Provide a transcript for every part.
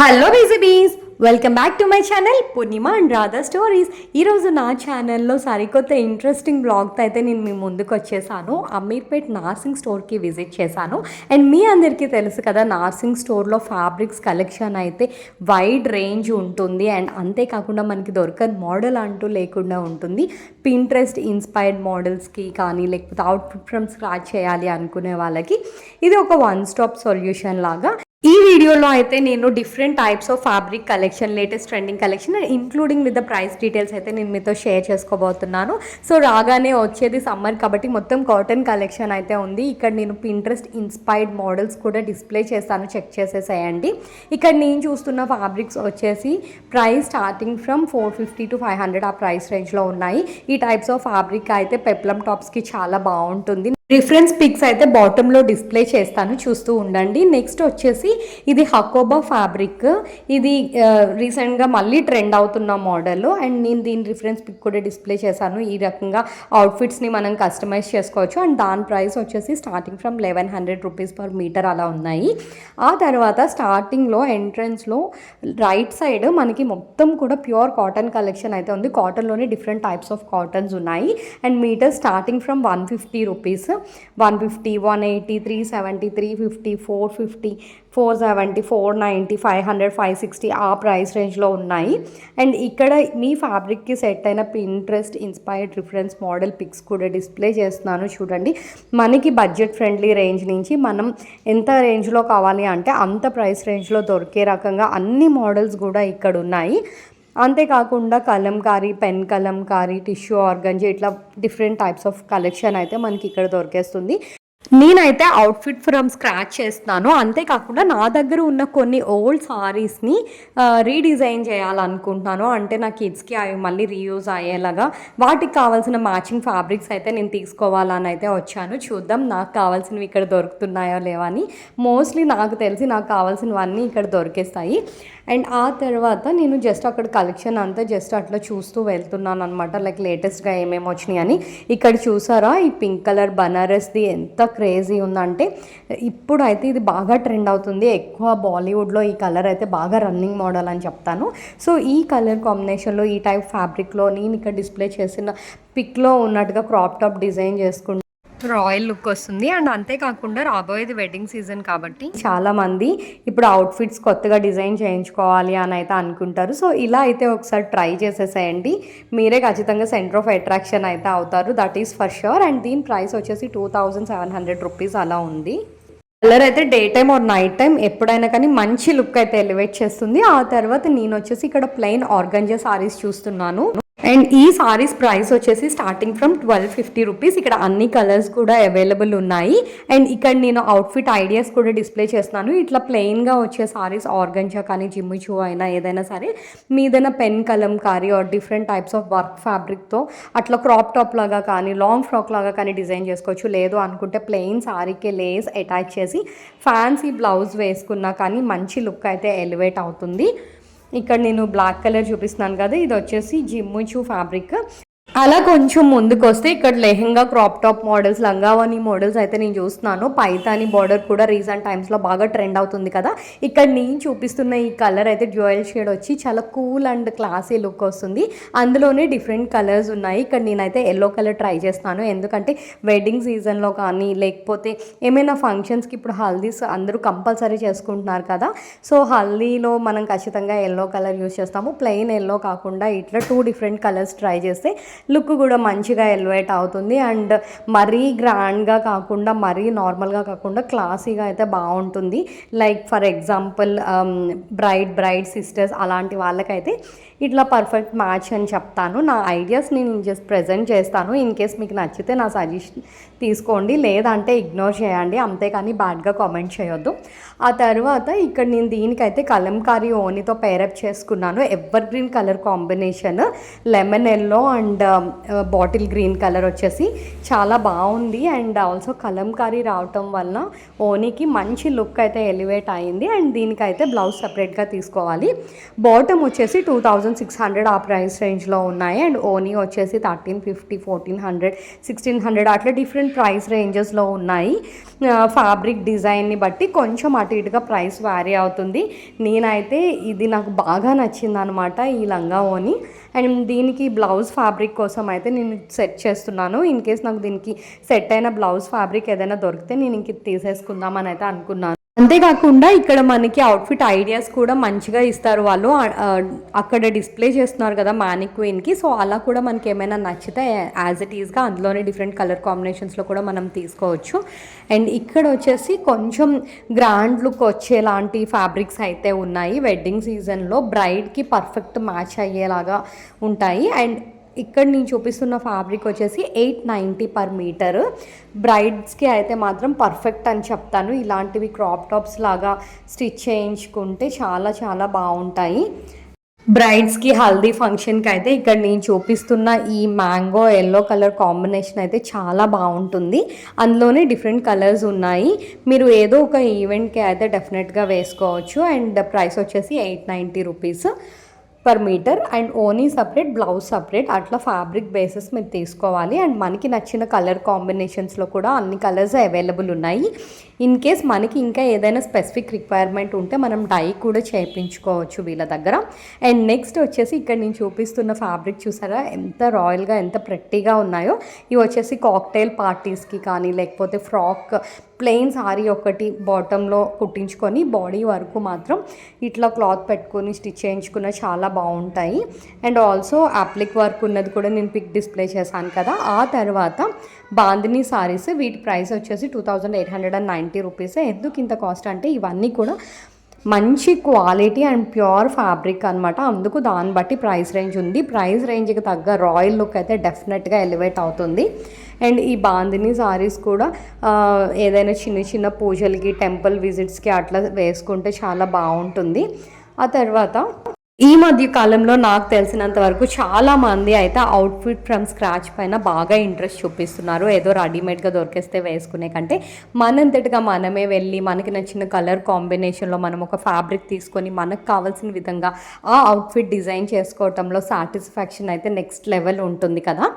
Hello బీజీబీస్, welcome back to my channel Purnima and Radha stories. ఈరోజు నా ఛానల్లో సరికొత్త ఇంట్రెస్టింగ్ బ్లాగ్తో అయితే నేను మీ ముందుకు వచ్చేసాను. అమీర్పేట్ నార్సింగ్ స్టోర్కి విజిట్ చేశాను. అండ్ మీ అందరికీ తెలుసు కదా, నార్సింగ్ స్టోర్లో ఫ్యాబ్రిక్స్ కలెక్షన్ అయితే వైడ్ రేంజ్ ఉంటుంది. అండ్ అంతేకాకుండా మనకి దొరకని మోడల్ అంటూ లేకుండా ఉంటుంది. పింట్రెస్ట్ ఇన్స్పైర్డ్ మోడల్స్కి కానీ, లేకపోతే అవుట్ఫిట్ ఫ్రమ్ స్క్రాచ్ చేయాలి అనుకునే వాళ్ళకి ఇది ఒక వన్ స్టాప్ సొల్యూషన్ లాగా. ఈ వీడియోలో అయితే నేను different types of fabric collection, latest trending collection including with the price details అయితే నేను మీతో షేర్ చేసుకోబోతున్నాను. సో రాగానే వచ్చేది సమ్మర్ కాబట్టి మొత్తం కాటన్ కలెక్షన్ అయితే ఉంది. ఇక్కడ నేను పింట్రెస్ట్ ఇన్స్పైర్డ్ మోడల్స్ కూడా డిస్ప్లే చేస్తాను, చెక్ చేసేసేయండి. ఇక్కడ నేను చూస్తున్న ఫ్యాబ్రిక్స్ వచ్చేసి ప్రైస్ స్టార్టింగ్ ఫ్రమ్ 450 to 500 ఆ ప్రైస్ రేంజ్లో ఉన్నాయి. ఈ టైప్స్ ఆఫ్ ఫ్యాబ్రిక్ అయితే పెప్లం టాప్స్కి చాలా బాగుంటుంది. రిఫరెన్స్ పిక్స్ అయితే బాటంలో డిస్ప్లే చేస్తాను, చూస్తూ ఉండండి. నెక్స్ట్ వచ్చేసి ఇది హకోబా ఫ్యాబ్రిక్. ఇది రీసెంట్గా మళ్ళీ ట్రెండ్ అవుతున్న మోడల్. అండ్ నేను దీని రిఫరెన్స్ పిక్ కూడా డిస్ప్లే చేశాను. ఈ రకంగా అవుట్ఫిట్స్ని మనం కస్టమైజ్ చేసుకోవచ్చు. అండ్ దాని ప్రైస్ వచ్చేసి starting from 1100 rupees per meter అలా ఉన్నాయి. ఆ తర్వాత స్టార్టింగ్లో ఎంట్రన్స్లో రైట్ సైడ్ మనకి మొత్తం కూడా ప్యూర్ కాటన్ కలెక్షన్ అయితే ఉంది. కాటన్లోనే డిఫరెంట్ టైప్స్ ఆఫ్ కాటన్స్ ఉన్నాయి. And meter starting from 150 rupees, 150, 180, 370, 350, 450, 470, 490, 500, 560 ఆ ప్రైస్ రేంజ్లో ఉన్నాయి. అండ్ ఇక్కడ మీ ఫ్యాబ్రిక్కి సెట్ అయిన Pinterest inspired reference model pics కూడా డిస్ప్లే చేస్తున్నాను, చూడండి. మనకి బడ్జెట్ ఫ్రెండ్లీ రేంజ్ నుంచి మనం ఎంత రేంజ్లో కావాలి అంటే అంత ప్రైస్ రేంజ్లో దొరికే రకంగా అన్ని మోడల్స్ కూడా ఇక్కడ ఉన్నాయి. అంతేకాకుండా Kalamkari, pen Kalamkari, tissue organza, ఇట్లా డిఫరెంట్ టైప్స్ ఆఫ్ కలెక్షన్ అయితే మనకి ఇక్కడ దొరికేస్తుంది. నేనైతే అవుట్ఫిట్ ఫ్రమ్ స్క్రాచ్ చేస్తున్నాను. అంతేకాకుండా నా దగ్గర ఉన్న కొన్ని ఓల్డ్ సారీస్ని రీడిజైన్ చేయాలనుకుంటున్నాను. అంటే నా కిడ్స్కి అవి మళ్ళీ రీయూజ్ అయ్యేలాగా వాటికి కావాల్సిన మ్యాచింగ్ ఫ్యాబ్రిక్స్ అయితే నేను తీసుకోవాలని అయితే వచ్చాను. చూద్దాం నాకు కావాల్సినవి ఇక్కడ దొరుకుతున్నాయో లేవని. మోస్ట్లీ నాకు తెలిసి నాకు కావాల్సినవన్నీ ఇక్కడ దొరికేస్తాయి. అండ్ ఆ తర్వాత నేను జస్ట్ అక్కడ కలెక్షన్ అంతా జస్ట్ అట్లా చూస్తూ వెళ్తున్నాను అనమాట, లైక్ లేటెస్ట్గా ఏమేమి వచ్చినాయి అని. ఇక్కడ చూసారా, ఈ పింక్ కలర్ బనారస్ది ఎంత క్రేజీ ఉందంటే ఇప్పుడు అయితే ఇది బాగా ట్రెండ్ అవుతుంది. ఎక్కువ బాలీవుడ్లో ఈ కలర్ అయితే బాగా రన్నింగ్ మోడల్ అని చెప్తాను. సో ఈ కలర్ కాంబినేషన్లో ఈ టైప్ ఫ్యాబ్రిక్లో నేను ఇక్కడ డిస్ప్లే చేసిన పిక్లో ఉన్నట్టుగా క్రాప్ టాప్ డిజైన్ చేసుకుంటూ రాయల్ లుక్ వస్తుంది. అండ్ అంతేకాకుండా రాబోయేది వెడ్డింగ్ సీజన్ కాబట్టి చాలామంది ఇప్పుడు అవుట్ఫిట్స్ కొత్తగా డిజైన్ చేయించుకోవాలి అని అయితే అనుకుంటారు. సో ఇలా అయితే ఒకసారి ట్రై చేసేసేయండి, మీరే ఖచ్చితంగా సెంటర్ ఆఫ్ అట్రాక్షన్ అయితే అవుతారు, that is for sure. And దీని ప్రైస్ వచ్చేసి 2700 రూపీస్ అలా ఉంది. కలర్ అయితే day time or night time ఎప్పుడైనా కానీ మంచి లుక్ అయితే ఎలివేట్ చేస్తుంది. ఆ తర్వాత నేను వచ్చేసి ఇక్కడ ప్లెయిన్ ఆర్గంజా సారీస్ చూస్తున్నాను. అండ్ ఈ సారీస్ ప్రైస్ వచ్చేసి స్టార్టింగ్ ఫ్రమ్ 1250 రూపీస్. ఇక్కడ అన్ని కలర్స్ కూడా అవైలబుల్ ఉన్నాయి. అండ్ ఇక్కడ నేను అవుట్ఫిట్ ఐడియాస్ కూడా డిస్ప్లే చేస్తున్నాను. ఇట్లా ప్లెయిన్గా వచ్చే సారీస్ ఆర్గంజా కానీ, జిమ్మిచూ అయినా ఏదైనా సరే మీదైనా pen Kalamkari or different types of work ఫ్యాబ్రిక్తో అట్లా క్రాప్ టాప్ లాగా కానీ, లాంగ్ ఫ్రాక్ లాగా కానీ డిజైన్ చేసుకోవచ్చు. లేదు అనుకుంటే ప్లెయిన్ సారీకే లేస్ అటాచ్ చేసి ఫ్యాన్సీ బ్లౌజ్ వేసుకున్నా కానీ మంచి లుక్ అయితే ఎలివేట్ అవుతుంది. ఇక్కడ నేను బ్లాక్ కలర్ చూపిస్తున్నాను కదా, ఇది వచ్చేసి జిమ్మిచూ ఫ్యాబ్రిక్. అలా కొంచెం ముందుకు వస్తే ఇక్కడ లెహెంగా, క్రాప్ టాప్ మోడల్స్, లంగావాణి మోడల్స్ అయితే నేను చూస్తున్నాను. పైతాని బార్డర్ కూడా రీసెంట్ టైమ్స్లో బాగా ట్రెండ్ అవుతుంది కదా. ఇక్కడ నేను చూపిస్తున్న ఈ కలర్ అయితే డ్యూయల్ షేడ్ వచ్చి చాలా కూల్ అండ్ క్లాసీ లుక్ వస్తుంది. అందులోనే డిఫరెంట్ కలర్స్ ఉన్నాయి. ఇక్కడ నేనైతే ఎల్లో కలర్ ట్రై చేస్తాను, ఎందుకంటే వెడ్డింగ్ సీజన్లో కానీ లేకపోతే ఏమైనా ఫంక్షన్స్కి ఇప్పుడు హల్దీస్ అందరూ కంపల్సరీ చేసుకుంటున్నారు కదా. సో హల్దీలో మనం ఖచ్చితంగా ఎల్లో కలర్ యూజ్ చేస్తాము. ప్లెయిన్ ఎల్లో కాకుండా ఇట్లా 2 డిఫరెంట్ కలర్స్ ట్రై చేస్తే లుక్ కూడా మంచిగా ఎలివేట్ అవుతుంది. అండ్ మరీ గ్రాండ్గా కాకుండా, మరీ నార్మల్గా కాకుండా క్లాసీగా అయితే బాగుంటుంది. Like for example braid sisters అలాంటి వాళ్ళకైతే ఇట్లా పర్ఫెక్ట్ మ్యాచ్ అని చెప్తాను. నా ఐడియాస్ నేను జస్ట్ ప్రజెంట్ చేస్తాను. ఇన్ కేస్ మీకు నచ్చితే నా సజెషన్ తీసుకోండి, లేదంటే ఇగ్నోర్ చేయండి, అంతేకాని బ్యాడ్గా కామెంట్ చేయొద్దు. ఆ తర్వాత ఇక్కడ నేను దీనికైతే కలంకారీ ఓనితో పేరప్ చేసుకున్నాను. Ever green colour combination, lemon yellow and bottle green colour వచ్చేసి చాలా బాగుంది. అండ్ ఆల్సో కలంకారీ రావటం వలన ఓనీకి మంచి లుక్ అయితే ఎలివేట్ అయింది. అండ్ దీనికైతే బ్లౌజ్ సపరేట్గా తీసుకోవాలి. బాటమ్ వచ్చేసి 2600 ఆ ప్రైస్ రేంజ్లో ఉన్నాయి. అండ్ ఓనీ వచ్చేసి 1350, 1400, 1600 అట్లా డిఫరెంట్ ప్రైస్ రేంజెస్లో ఉన్నాయి. ఫ్యాబ్రిక్ డిజైన్ని బట్టి కొంచెం అటు ఇటుగా ప్రైస్ వ్యారీ అవుతుంది. నేనైతే ఇది నాకు బాగా నచ్చింది అనమాట ఈ లంగా ఓని. అండ్ దీనికి బ్లౌజ్ ఫ్యాబ్రిక్ కోసం అయితే నేను సెట్ చేస్తున్నాను. ఇన్ కేస్ నాకు దీనికి సెట్ అయిన బ్లౌజ్ ఫ్యాబ్రిక్ ఏదైనా దొరికితే నేను ఇంక తీసేసుకుందామని అయితే అనుకున్నాను. అంతేకాకుండా ఇక్కడ మనకి అవుట్ఫిట్ ఐడియాస్ కూడా మంచిగా ఇస్తారు వాళ్ళు. అక్కడ డిస్ప్లే చేస్తున్నారు కదా మ్యానిక్వీన్కి. సో అలా కూడా మనకి ఏమైనా నచ్చితే యాజ్ ఇట్ ఈస్గా అందులోనే డిఫరెంట్ కలర్ కాంబినేషన్స్లో కూడా మనం తీసుకోవచ్చు. అండ్ ఇక్కడ వచ్చేసి కొంచెం గ్రాండ్ లుక్ వచ్చేలాంటి ఫ్యాబ్రిక్స్ అయితే ఉన్నాయి. వెడ్డింగ్ సీజన్లో బ్రైడ్కి పర్ఫెక్ట్ మ్యాచ్ అయ్యేలాగా ఉంటాయి. అండ్ ఇక్కడ నేను చూపిస్తున్న ఫ్యాబ్రిక్ వచ్చేసి 890 పర్ మీటర్. బ్రైడ్స్కి అయితే మాత్రం పర్ఫెక్ట్ అని చెప్తాను. ఇలాంటివి క్రాప్ టాప్స్ లాగా స్టిచ్ చేయించుకుంటే చాలా చాలా బాగుంటాయి. బ్రైడ్స్కి హల్దీ ఫంక్షన్కి అయితే ఇక్కడ నేను చూపిస్తున్న ఈ మ్యాంగో ఎల్లో కలర్ కాంబినేషన్ అయితే చాలా బాగుంటుంది. అందులోనే డిఫరెంట్ కలర్స్ ఉన్నాయి. మీరు ఏదో ఒక ఈవెంట్కి అయితే డెఫినెట్గా వేసుకోవచ్చు. అండ్ ప్రైస్ వచ్చేసి 890 రూపీస్ పర్ మీటర్. అండ్ ఓనీ సపరేట్, బ్లౌజ్ సపరేట్, అట్లా ఫ్యాబ్రిక్ బేసెస్ మీరు తీసుకోవాలి. అండ్ మనకి నచ్చిన కలర్ కాంబినేషన్స్లో కూడా అన్ని కలర్స్ అవైలబుల్ ఉన్నాయి. ఇన్ కేస్ మనకి ఇంకా ఏదైనా స్పెసిఫిక్ రిక్వైర్మెంట్ ఉంటే మనం డై కూడా చేయించుకోవచ్చు వీళ్ళ దగ్గర. అండ్ నెక్స్ట్ వచ్చేసి ఇక్కడ నేను చూపిస్తున్న ఫ్యాబ్రిక్ చూసారా ఎంత రాయల్గా ఎంత ప్రెట్టీగా ఉన్నాయో. ఇవి వచ్చేసి కాక్టైల్ పార్టీస్కి కానీ లేకపోతే ఫ్రాక్ ప్లెయిన్ సారీ ఒకటి బాటంలో కుట్టించుకొని బాడీ వరకు మాత్రం ఇట్లా క్లాత్ పెట్టుకొని స్టిచ్ చేయించుకున్న చాలా బాగుంటాయి. అండ్ ఆల్సో అప్లిక్ వర్క్ ఉన్నది కూడా నేను పిక్ డిస్ప్లే చేశాను కదా. ఆ తర్వాత బాందినీ సారీస్, వీటి ప్రైస్ వచ్చేసి 2890 రూపీస్. ఎందుకు ఇంత కాస్ట్ అంటే ఇవన్నీ కూడా మంచి క్వాలిటీ అండ్ ప్యూర్ ఫ్యాబ్రిక్ అనమాట. అందుకు దాన్ని బట్టి ప్రైస్ రేంజ్ ఉంది. ప్రైస్ రేంజ్కి తగ్గ రాయల్ లుక్ అయితే డెఫినెట్గా ఎలివేట్ అవుతుంది. అండ్ ఈ బాందినీ సారీస్ కూడా ఏదైనా చిన్న చిన్న పూజలకి, టెంపుల్ విజిట్స్కి అట్లా వేసుకుంటే చాలా బాగుంటుంది. ఆ తర్వాత ఈ మధ్య కాలంలో నాకు తెలిసినంత వరకు చాలామంది అయితే అవుట్ఫిట్ ఫ్రమ్ స్క్రాచ్ పైన బాగా ఇంట్రెస్ట్ చూపిస్తున్నారు. ఏదో రెడీమేడ్గా దొరికేస్తే వేసుకునే కంటే మనంతటిగా మనమే వెళ్ళి మనకి నచ్చిన కలర్ కాంబినేషన్లో మనం ఒక ఫ్యాబ్రిక్ తీసుకొని మనకు కావాల్సిన విధంగా ఆ అవుట్ఫిట్ డిజైన్ చేసుకోవటంలో సాటిస్ఫాక్షన్ అయితే నెక్స్ట్ లెవెల్ ఉంటుంది కదా.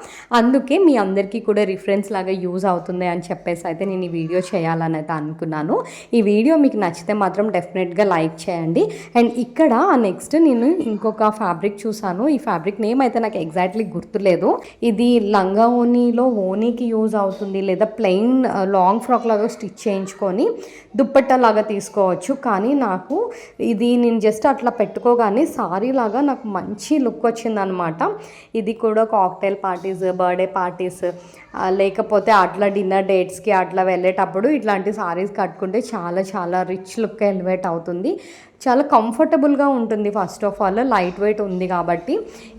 అందుకే మీ అందరికీ కూడా రిఫరెన్స్ లాగా యూజ్ అవుతుంది అని చెప్పేసి అయితే నేను ఈ వీడియో చేయాలని అయితే అనుకున్నాను. ఈ వీడియో మీకు నచ్చితే మాత్రం డెఫినెట్గా లైక్ చేయండి. అండ్ ఇక్కడ నెక్స్ట్ నేను ఇంకొక ఫ్యాబ్రిక్ చూసాను. ఈ ఫ్యాబ్రిక్ నేమ్ అయితే నాకు ఎగ్జాక్ట్లీ గుర్తులేదు. ఇది లంగా ఓనీలో ఓనీకి యూజ్ అవుతుంది, లేదా ప్లెయిన్ లాంగ్ ఫ్రాక్ లాగా స్టిచ్ చేయించుకొని దుప్పట్టా లాగా తీసుకోవచ్చు. కానీ నాకు ఇది నేను జస్ట్ అట్లా పెట్టుకోగానే సారీ లాగా నాకు మంచి లుక్ వచ్చిందనమాట. ఇది కూడా కాక్టైల్ పార్టీస్, బర్త్డే పార్టీస్, లేకపోతే అట్లా డిన్నర్ డేట్స్కి అట్లా వెళ్ళేటప్పుడు ఇట్లాంటి సారీస్ కట్టుకుంటే చాలా చాలా రిచ్ లుక్ ఎలివేట్ అవుతుంది. చాలా కంఫర్టబుల్గా ఉంటుంది. First of all light weight ఉంది కాబట్టి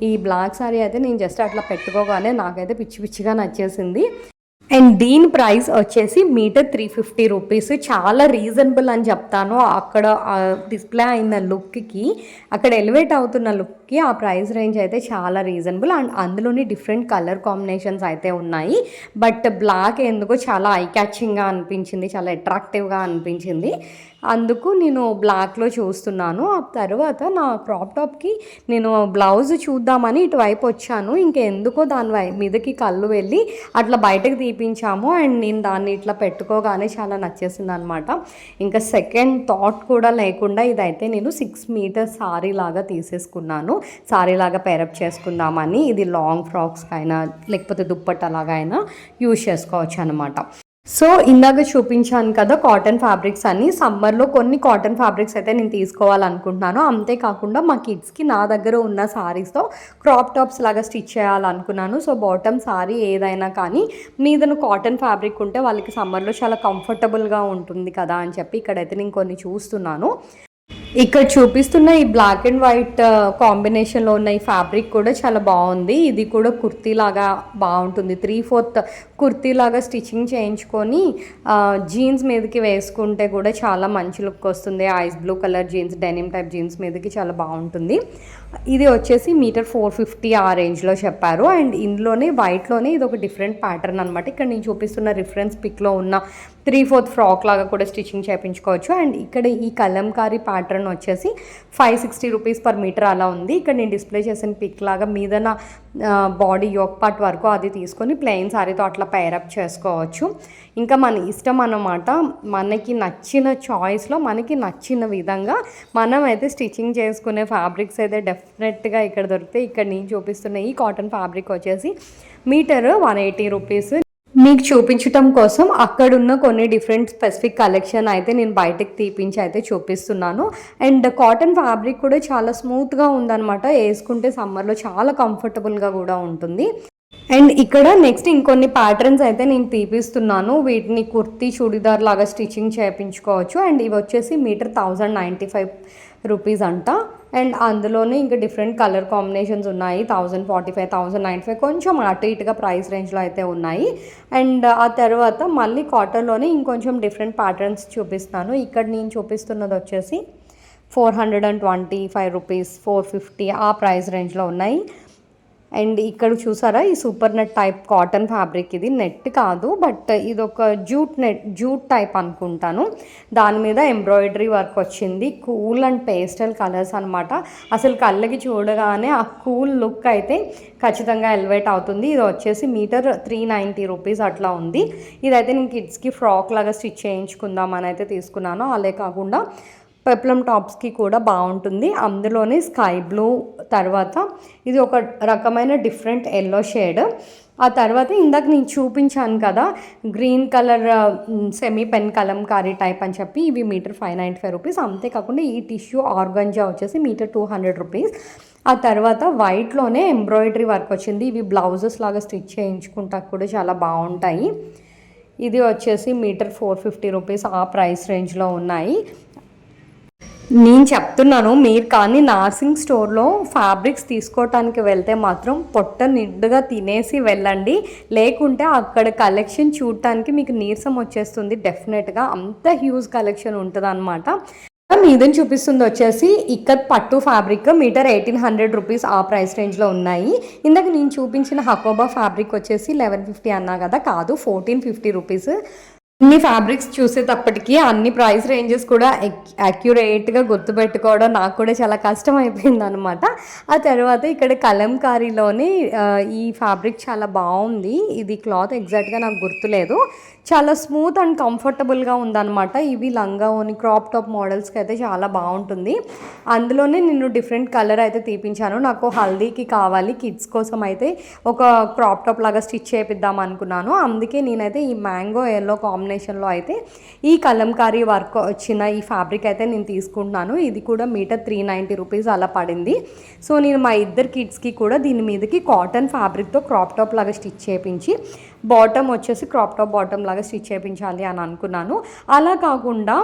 ఈ బ్లాక్ సారీ అయితే నేను జస్ట్ అట్లా పెట్టుకోగానే నాకైతే పిచ్చి పిచ్చిగా నచ్చేసింది. అండ్ దీని ప్రైస్ వచ్చేసి మీటర్ 350 రూపీస్. చాలా రీజనబుల్ అని చెప్తాను. అక్కడ డిస్ప్లే అయిన లుక్కి, అక్కడ ఎలివేట్ అవుతున్న లుక్కి ఆ ప్రైస్ రేంజ్ అయితే చాలా రీజనబుల్. అండ్ అందులోని డిఫరెంట్ కలర్ కాంబినేషన్స్ అయితే ఉన్నాయి. బట్ బ్లాక్ ఎందుకో చాలా ఐ క్యాచింగ్గా అనిపించింది, చాలా అట్రాక్టివ్గా అనిపించింది. అందుకు నేను బ్లాక్లో చూస్తున్నాను. ఆ తర్వాత నా క్రాప్ టాప్కి నేను బ్లౌజ్ చూద్దామని ఇటువైపు వచ్చాను. ఇంకెందుకో దాని మీదకి కళ్ళు వెళ్ళి అట్లా బయటకు తీపించాము. అండ్ నేను దాన్ని ఇట్లా పెట్టుకోగానే చాలా నచ్చేసింది అనమాట. ఇంకా సెకండ్ థాట్ కూడా లేకుండా ఇదైతే నేను 6 మీటర్స్ సారీ లాగా తీసేసుకున్నాను. సారీ లాగా పేరప్ చేసుకుందామని. ఇది లాంగ్ ఫ్రాక్స్కి అయినా లేకపోతే దుప్పట్టలాగా అయినా యూజ్ చేసుకోవచ్చు అనమాట. సో ఇందాక చూపించాను కదా కాటన్ ఫ్యాబ్రిక్స్ అన్ని. సమ్మర్లో కొన్ని కాటన్ ఫ్యాబ్రిక్స్ అయితే నేను తీసుకోవాలనుకుంటున్నాను. అంతేకాకుండా మా కిడ్స్కి నా దగ్గర ఉన్న సారీస్తో క్రాప్ టాప్స్ లాగా స్టిచ్ చేయాలనుకున్నాను. సో బాటమ్ సారీ ఏదైనా కానీ మీదను కాటన్ ఫ్యాబ్రిక్ ఉంటే వాళ్ళకి సమ్మర్లో చాలా కంఫర్టబుల్గా ఉంటుంది కదా అని చెప్పి ఇక్కడైతే నేను కొన్ని చూస్తున్నాను. ఇక్కడ చూపిస్తున్న ఈ బ్లాక్ అండ్ వైట్ కాంబినేషన్లో ఉన్న ఈ ఫ్యాబ్రిక్ కూడా చాలా బాగుంది. ఇది కూడా కుర్తీ లాగా బాగుంటుంది. 3/4 కుర్తీ లాగా స్టిచ్చింగ్ చేయించుకొని జీన్స్ మీదకి వేసుకుంటే కూడా చాలా మంచి లుక్ వస్తుంది. Ice blue colour jeans, denim type jeans మీదకి చాలా బాగుంటుంది. ఇది వచ్చేసి మీటర్ 450 ఆ రేంజ్లో చెప్పారు. అండ్ ఇందులోనే వైట్లోనే ఇది ఒక డిఫరెంట్ ప్యాటర్న్ అనమాట. ఇక్కడ నేను చూపిస్తున్న రిఫరెన్స్ పిక్లో ఉన్న 3/4 ఫ్రాక్ లాగా కూడా స్టిచ్చింగ్ చేయించుకోవచ్చు. అండ్ ఇక్కడ ఈ కలంకారీ ప్యాటర్న్ వచ్చేసి 560 రూపీస్ పర్ మీటర్ అలా ఉంది. ఇక్కడ నేను డిస్ప్లే చేసిన పిక్ లాగా మీదన బాడీ యోక్ పార్ట్ వరకు అది తీసుకొని ప్లెయిన్ సారీతో అట్లా పేరప్ చేసుకోవచ్చు. ఇంకా మన ఇష్టం అన్నమాట. మనకి నచ్చిన చాయిస్లో మనకి నచ్చిన విధంగా మనం అయితే స్టిచ్చింగ్ చేసుకునే ఫ్యాబ్రిక్స్ అయితే డెఫినెట్గా ఇక్కడ దొరుకుతాయి. ఇక్కడ నేను చూపిస్తున్న ఈ కాటన్ ఫ్యాబ్రిక్ వచ్చేసి మీటర్ 180 రూపీస్. మీకు చూపించటం కోసం అక్కడున్న కొన్ని డిఫరెంట్ స్పెసిఫిక్ కలెక్షన్ అయితే నేను బయటకు తీపించి అయితే చూపిస్తున్నాను. అండ్ కాటన్ ఫ్యాబ్రిక్ కూడా చాలా స్మూత్గా ఉందన్నమాట. వేసుకుంటే సమ్మర్లో చాలా కంఫర్టబుల్గా కూడా ఉంటుంది. అండ్ ఇక్కడ నెక్స్ట్ ఇంకొన్ని ప్యాటర్న్స్ అయితే నేను తీపిస్తున్నాను. వీటిని కుర్తీ చూడిదార్ లాగా స్టిచ్చింగ్ చేయించుకోవచ్చు. అండ్ ఇవి వచ్చేసి మీటర్ 1095 రూపీస్ అంట. అండ్ అందులోనే ఇంకా డిఫరెంట్ కలర్ కాంబినేషన్స్ ఉన్నాయి. 1045, 1095 కొంచెం అటు ఇటుగా ప్రైస్ రేంజ్లో అయితే ఉన్నాయి. అండ్ ఆ తర్వాత మళ్ళీ కాటన్లోనే ఇంకొంచెం డిఫరెంట్ ప్యాటర్న్స్ చూపిస్తాను. ఇక్కడ నేను చూపిస్తున్నది వచ్చేసి 425 రూపీస్, 450 ఆ ప్రైస్ రేంజ్లో ఉన్నాయి. అండ్ ఇక్కడ చూసారా ఈ super net type cotton fabric. ఇది నెట్ కాదు, బట్ ఇది ఒక జూట్ టైప్ అనుకుంటాను. దాని మీద ఎంబ్రాయిడరీ వర్క్ వచ్చింది. కూల్ అండ్ పేస్టల్ కలర్స్ అనమాట. అసలు కళ్ళకి చూడగానే ఆ కూల్ లుక్ అయితే ఖచ్చితంగా ఎలివేట్ అవుతుంది. ఇది వచ్చేసి మీటర్ 390 రూపీస్ అట్లా ఉంది. ఇదైతే నేను కిడ్స్కి ఫ్రాక్ లాగా స్టిచ్ చేయించుకుందామని అయితే తీసుకున్నాను. అలే కాకుండా పెప్లం టాప్స్కి కూడా బాగుంటుంది. అందులోనే స్కై బ్లూ, తర్వాత ఇది ఒక రకమైన డిఫరెంట్ ఎల్లో షేడ్. ఆ తర్వాత ఇందాక నేను చూపించాను కదా green colour semi pen Kalamkari type అని చెప్పి, ఇవి మీటర్ 595 రూపీస్. అంతేకాకుండా ఈ టిష్యూ ఆర్గంజా వచ్చేసి మీటర్ 200 రూపీస్. ఆ తర్వాత వైట్లోనే ఎంబ్రాయిడరీ వర్క్ వచ్చింది. ఇవి బ్లౌజెస్ లాగా స్టిచ్ చేయించుకుంటా కూడా చాలా బాగుంటాయి. ఇది వచ్చేసి మీటర్ 450 రూపీస్ ఆ ప్రైస్ రేంజ్లో ఉన్నాయి. నేను చెప్తున్నాను, మీరు కానీ నార్సింగ్ స్టోర్లో ఫ్యాబ్రిక్స్ తీసుకోవటానికి వెళ్తే మాత్రం పొట్ట నిండుగా తినేసి వెళ్ళండి. లేకుంటే అక్కడ కలెక్షన్ చూడటానికి మీకు నీరసం వచ్చేస్తుంది. డెఫినెట్గా అంత హ్యూజ్ కలెక్షన్ ఉంటుంది అనమాట. మీదని చూపిస్తుంది వచ్చేసి ఇక్కత్ పట్టు ఫ్యాబ్రిక్ మీటర్ 1800 రూపీస్ ఆ ప్రైస్ రేంజ్లో ఉన్నాయి. ఇందాక నేను చూపించిన హకోబా ఫ్యాబ్రిక్ వచ్చేసి 1150 అన్నా కదా, కాదు 1450 రూపీస్. ఇన్ని ఫ్యాబ్రిక్స్ చూసేటప్పటికి అన్ని ప్రైస్ రేంజెస్ కూడా యాక్యురేట్గా గుర్తుపెట్టుకోవడం నాకు కూడా చాలా కష్టం అయిపోయింది అనమాట. ఆ తర్వాత ఇక్కడ కలంకారీలోనే ఈ ఫ్యాబ్రిక్ చాలా బాగుంది. ఇది క్లాత్ ఎగ్జాక్ట్గా నాకు గుర్తులేదు. చాలా స్మూత్ అండ్ కంఫర్టబుల్గా ఉందన్నమాట. ఇవి లంగా ఓని క్రాప్ టాప్ మోడల్స్కి అయితే చాలా బాగుంటుంది. అందులోనే నేను డిఫరెంట్ కలర్ అయితే తీపించాను. నాకు హల్దీకి కావాలి, కిడ్స్ కోసం అయితే ఒక క్రాప్ టాప్ లాగా స్టిచ్ చేపిద్దాం అనుకున్నాను. అందుకే నేనైతే ఈ మ్యాంగో ఎల్లో కాంబినేషన్లో అయితే ఈ కలంకారీ వర్క్ వచ్చిన ఈ ఫ్యాబ్రిక్ అయితే నేను తీసుకుంటున్నాను. ఇది కూడా మీటర్ 390 రూపీస్ అలా పడింది. సో నేను మా ఇద్దరు కిడ్స్కి కూడా దీని మీదకి కాటన్ ఫ్యాబ్రిక్తో క్రాప్ టాప్ లాగా స్టిచ్ చేయించి బాటమ్ వచ్చేసి క్రాప్ టాప్ బాటమ్ లాగా స్టిచ్ చేయించాలి అని అనుకున్నాను. అలా కాకుండా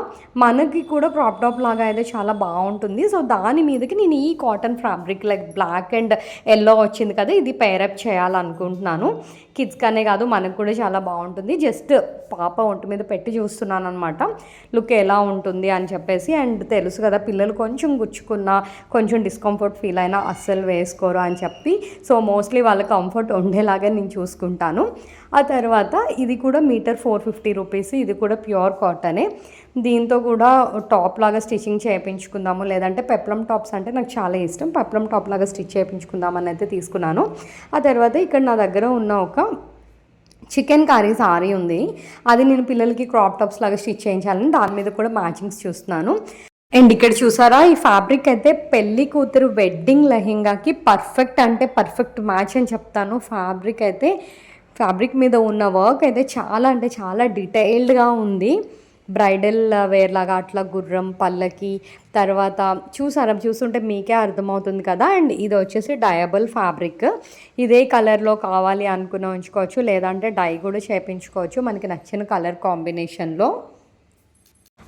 మనకి కూడా క్రాప్ టాప్ లాగా అయితే చాలా బాగుంటుంది. సో దాని మీదకి నేను ఈ cotton fabric like black and yellow వచ్చింది కదా, ఇది పేరప్ చేయాలనుకుంటున్నాను. కిడ్స్ కనే కాదు మనకు కూడా చాలా బాగుంటుంది. జస్ట్ పాప ఒంటి మీద పెట్టి చూస్తున్నాను అనమాట లుక్ ఎలా ఉంటుంది అని చెప్పేసి. అండ్ తెలుసు కదా పిల్లలు కొంచెం గుచ్చుకున్నా కొంచెం డిస్కంఫర్ట్ ఫీల్ అయినా అస్సలు వేసుకోరు అని చెప్పి, సో మోస్ట్లీ వాళ్ళ కంఫర్ట్ ఉండేలాగా నేను చూసుకుంటాను. ఆ తర్వాత ఇది కూడా మీటర్ 450 రూపీస్. ఇది కూడా ప్యూర్ కాటనే. దీంతో కూడా టాప్ లాగా స్టిచ్చింగ్ చేయించుకుందాము, లేదంటే పెప్లం టాప్స్ అంటే నాకు చాలా ఇష్టం, పెప్లం టాప్ లాగా స్టిచ్ చేయించుకుందామని అయితే తీసుకున్నాను. ఆ తర్వాత ఇక్కడ నా దగ్గర ఉన్న ఒక చికెన్ కర్రీ సారీ ఉంది. అది నేను పిల్లలకి క్రాప్ టాప్స్ లాగా స్టిచ్ చేయించాలని దాని మీద కూడా మ్యాచింగ్స్ చూస్తున్నాను. అండ్ ఇక్కడ చూసారా ఈ ఫ్యాబ్రిక్ అయితే పెళ్లి కూతురు వెడ్డింగ్ లెహెంగాకి పర్ఫెక్ట్ అంటే పర్ఫెక్ట్ మ్యాచ్ అని చెప్తాను. ఫ్యాబ్రిక్ మీద ఉన్న వర్క్ అయితే చాలా అంటే చాలా డీటెయిల్డ్గా ఉంది. బ్రైడల్ వేర్ లాగా అట్లా గుర్రం పల్లకి తర్వాత చూస్తుంటే మీకే అర్థమవుతుంది కదా. అండ్ ఇది వచ్చేసి డయబుల్ ఫ్యాబ్రిక్. ఇదే కలర్లో కావాలి అనుకుని ఉంచుకోవచ్చు, లేదంటే డై కూడా చేయించుకోవచ్చు మనకి నచ్చిన కలర్ కాంబినేషన్లో.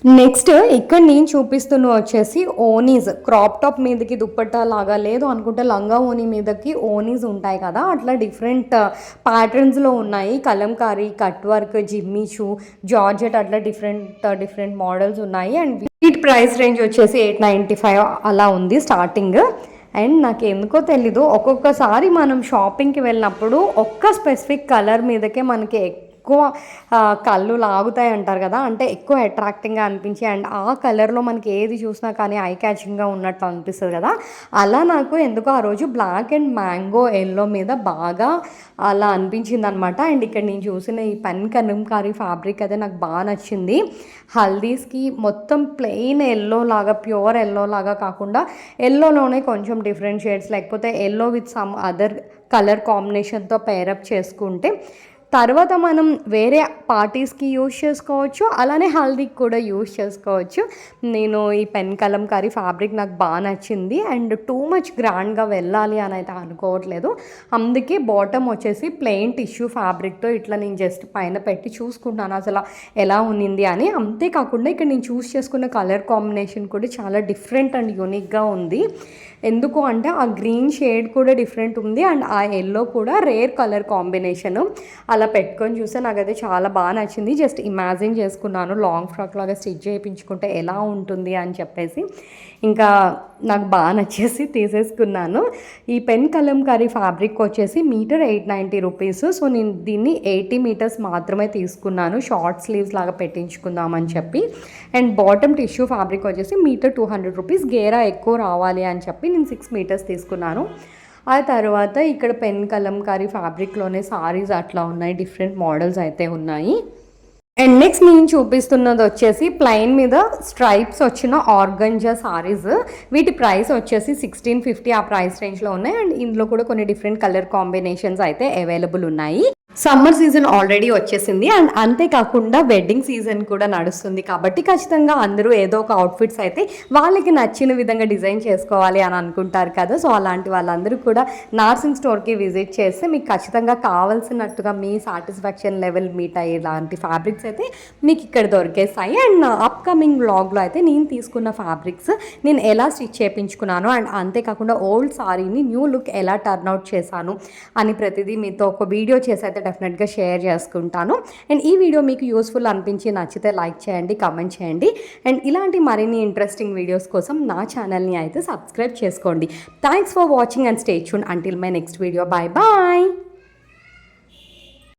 నెక్స్ట్ ఇక్కడ నేను చూపిస్తున్న వచ్చేసి ఓనీస్, క్రాప్ టాప్ మీదకి దుప్పట్టా లాగా, లేదు అనుకుంటే లంగా ఓనీ మీదకి ఓనీస్ ఉంటాయి కదా, అట్లా డిఫరెంట్ ప్యాటర్న్స్లో ఉన్నాయి. Kalamkari, cut work, Jimmy shoe, georgette, అట్లా డిఫరెంట్ మోడల్స్ ఉన్నాయి. అండ్ వీటి ప్రైస్ రేంజ్ వచ్చేసి 895 అలా ఉంది స్టార్టింగ్. అండ్ నాకు ఎందుకో తెలీదు, ఒక్కొక్కసారి మనం షాపింగ్కి వెళ్ళినప్పుడు ఒక్క స్పెసిఫిక్ కలర్ మీదకే మనకి ఎక్కువ కళ్ళు లాగుతాయి అంటారు కదా, అంటే ఎక్కువ అట్రాక్టింగ్గా అనిపించి అండ్ ఆ కలర్లో మనకి ఏది చూసినా కానీ ఐ క్యాచింగ్గా ఉన్నట్టు అనిపిస్తుంది కదా, అలా నాకు ఎందుకో ఆ రోజు బ్లాక్ అండ్ మ్యాంగో ఎల్లో మీద బాగా అలా అనిపించింది అనమాట. అండ్ ఇక్కడ నేను చూసిన ఈ పెన్ కలంకారీ ఫ్యాబ్రిక్ అయితే నాకు బాగా నచ్చింది. హల్దీస్కి మొత్తం ప్లెయిన్ ఎల్లో లాగా, ప్యూర్ ఎల్లో లాగా కాకుండా ఎల్లోలోనే కొంచెం డిఫరెంట్ షేడ్స్, లేకపోతే yellow with some other colour కాంబినేషన్తో పేరప్ చేసుకుంటే తర్వాత మనం వేరే పార్టీస్కి యూజ్ చేసుకోవచ్చు, అలానే హల్దీకి కూడా యూజ్ చేసుకోవచ్చు. నేను ఈ పెన్ కలంకారీ ఫ్యాబ్రిక్ నాకు బాగా నచ్చింది. అండ్ టూ మచ్ గ్రాండ్గా వెళ్ళాలి అని అయితే అనుకోవట్లేదు, అందుకే బాటమ్ వచ్చేసి ప్లెయిన్ టిష్యూ ఫ్యాబ్రిక్తో ఇట్లా నేను జస్ట్ పైన పెట్టి చూసుకుంటాను అసలు ఎలా ఉన్నింది అని. అంతేకాకుండా ఇక్కడ నేను చూస్ చేసుకున్న కలర్ కాంబినేషన్ కూడా చాలా డిఫరెంట్ అండ్ యూనిక్గా ఉంది. ఎందుకు అంటే ఆ గ్రీన్ షేడ్ కూడా డిఫరెంట్ ఉంది అండ్ ఆ ఎల్లో కూడా రేర్ కలర్ కాంబినేషను. అలా పెట్టుకొని చూస్తే నాకైతే చాలా బాగా నచ్చింది. జస్ట్ ఇమాజిన్ చేసుకున్నాను లాంగ్ ఫ్రాక్ లాగా స్టిచ్ చేయించుకుంటే ఎలా ఉంటుంది అని చెప్పేసి, ఇంకా నాకు బాగా నచ్చేసి తీసేసుకున్నాను. ఈ పెన్ కలంకారీ ఫ్యాబ్రిక్ వచ్చేసి మీటర్ 890 రూపీస్. సో నేను దీన్ని 80 మీటర్స్ మాత్రమే తీసుకున్నాను, షార్ట్ స్లీవ్స్ లాగా పెట్టించుకుందామని చెప్పి. అండ్ బాటమ్ టిష్యూ ఫ్యాబ్రిక్ వచ్చేసి మీటర్ 200 రూపీస్. గేరా ఎక్కువ రావాలి అని చెప్పి నేను 6 మీటర్స్ తీసుకున్నాను. ఆ తర్వాత ఇక్కడ పెన్ కలంకారీ ఫ్యాబ్రిక్లోనే సారీస్ అట్లా ఉన్నాయి, డిఫరెంట్ మోడల్స్ అయితే ఉన్నాయి. అండ్ నెక్స్ట్ నేను చూపిస్తున్నది వచ్చేసి ప్లెయిన్ మీద స్ట్రైప్స్ వచ్చిన ఆర్గంజా సారీస్. వీటి ప్రైస్ వచ్చేసి 1650 ఆ ప్రైస్ రేంజ్లో ఉన్నాయి. అండ్ ఇందులో కూడా కొన్ని డిఫరెంట్ కలర్ కాంబినేషన్స్ అయితే అవైలబుల్ ఉన్నాయి. సమ్మర్ సీజన్ ఆల్రెడీ వచ్చేసింది అండ్ అంతేకాకుండా వెడ్డింగ్ సీజన్ కూడా నడుస్తుంది కాబట్టి ఖచ్చితంగా అందరూ ఏదో ఒక అవుట్ఫిట్స్ అయితే వాళ్ళకి నచ్చిన విధంగా డిజైన్ చేసుకోవాలి అని అనుకుంటారు కదా. సో అలాంటి వాళ్ళందరూ కూడా నార్సింగ్ స్టోర్కి విజిట్ చేస్తే మీకు ఖచ్చితంగా కావాల్సినట్టుగా మీ సాటిస్ఫాక్షన్ లెవెల్ మీట్ అయ్యే ఇలాంటి ఫ్యాబ్రిక్స్ అయితే మీకు ఇక్కడ దొరికేస్తాయి. అండ్ నా అప్కమింగ్ వ్లాగ్లో అయితే నేను తీసుకున్న ఫ్యాబ్రిక్స్ నేను ఎలా స్టిచ్ చేయించుకున్నాను అండ్ అంతేకాకుండా ఓల్డ్ సారీని న్యూ లుక్ ఎలా టర్న్అవుట్ చేశాను అని ప్రతిదీ మీతో ఒక వీడియో చేసి అయితే డెఫినెట్గా షేర్ చేసుకుంటాను. అండ్ ఈ వీడియో మీకు యూస్ఫుల్ అనిపించి నచ్చితే లైక్ చేయండి, కామెంట్ చేయండి. అండ్ ఇలాంటి మరిన్ని ఇంట్రెస్టింగ్ వీడియోస్ కోసం నా ఛానల్ని అయితే సబ్స్క్రైబ్ చేసుకోండి. Thanks for watching and stay tuned until my next video. Bye bye.